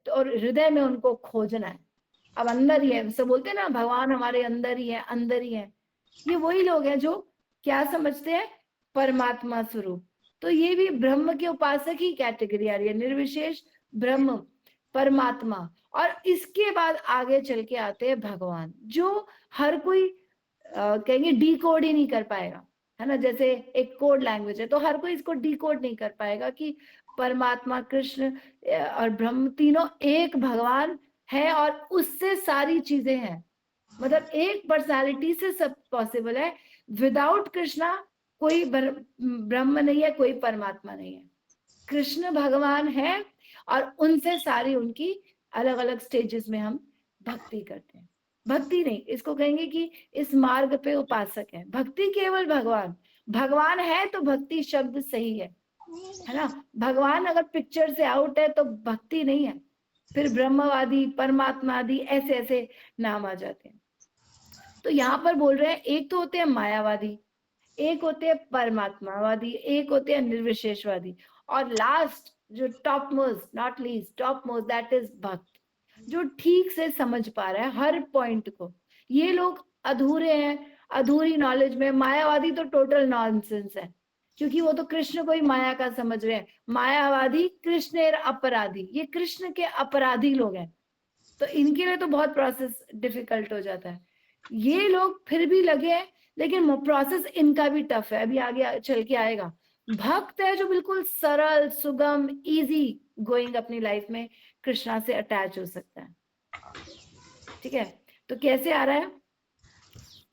तो और हृदय में उनको खोजना है। अब अंदर ही है, सब बोलते हैं ना भगवान हमारे अंदर ही है, अंदर ही है। ये वही लोग हैं जो क्या समझते हैं, परमात्मा स्वरूप। तो ये भी ब्रह्म के उपासक ही कैटेगरी आ रही है, निर्विशेष ब्रह्म परमात्मा। और इसके बाद आगे चल के आते हैं भगवान, जो हर कोई कहेंगे डिकोड ही नहीं कर पाएगा, है ना। जैसे एक कोड लैंग्वेज है, तो हर कोई इसको डिकोड नहीं कर पाएगा कि परमात्मा कृष्ण और ब्रह्म तीनों एक भगवान है और उससे सारी चीजें हैं। मतलब एक पर्सनालिटी से सब पॉसिबल है। विदाउट कृष्णा कोई ब्रह्म नहीं है, कोई परमात्मा नहीं है। कृष्ण भगवान है और उनसे सारी उनकी अलग अलग स्टेजेस में हम भक्ति करते हैं। भक्ति नहीं, इसको कहेंगे कि इस मार्ग पे उपासक है। भक्ति केवल भगवान, भगवान है तो भक्ति शब्द सही है ना। भगवान अगर पिक्चर से आउट है तो भक्ति नहीं है, फिर ब्रह्मवादी परमात्मावादी ऐसे ऐसे नाम आ जाते हैं। तो यहाँ पर बोल रहे हैं एक तो होते हैं मायावादी, एक होते हैं परमात्मावादी, एक होते हैं निर्विशेषवादी, और लास्ट जो top most not least top most that is भक्त, जो ठीक से समझ पा रहा है हर पॉइंट को। ये लोग अधूरे हैं, अधूरी नॉलेज में। मायावादी तो टोटल नॉनसेंस है, क्योंकि वो तो कृष्ण को ही माया का समझ रहे हैं। मायावादी कृष्ण अपराधी, ये कृष्ण के अपराधी लोग हैं, तो इनके लिए तो बहुत प्रोसेस डिफिकल्ट हो जाता है। ये लोग फिर भी लगे हैं, लेकिन प्रोसेस इनका भी टफ है, अभी आगे चल के आएगा। भक्त है जो बिल्कुल सरल सुगम इजी गोइंग अपनी लाइफ में कृष्णा से अटैच हो सकता है। ठीक है, तो कैसे आ रहा है,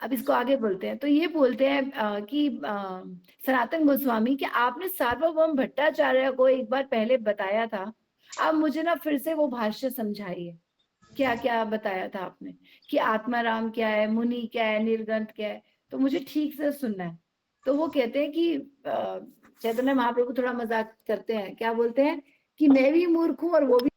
अब इसको आगे बोलते हैं। तो ये बोलते हैं कि सनातन गोस्वामी कि आपने सार्वभौम भट्टाचार्य को एक बार पहले बताया था, अब मुझे ना फिर से वो भाष्य समझाइए। क्या क्या बताया था आपने कि आत्माराम क्या है, मुनि क्या है, निर्गंथ क्या है, तो मुझे ठीक से सुनना है। तो वो कहते हैं कि चैतन्य महाप्रभु थोड़ा मजाक करते हैं, क्या बोलते हैं कि मैं भी मूर्ख हूं और वो भी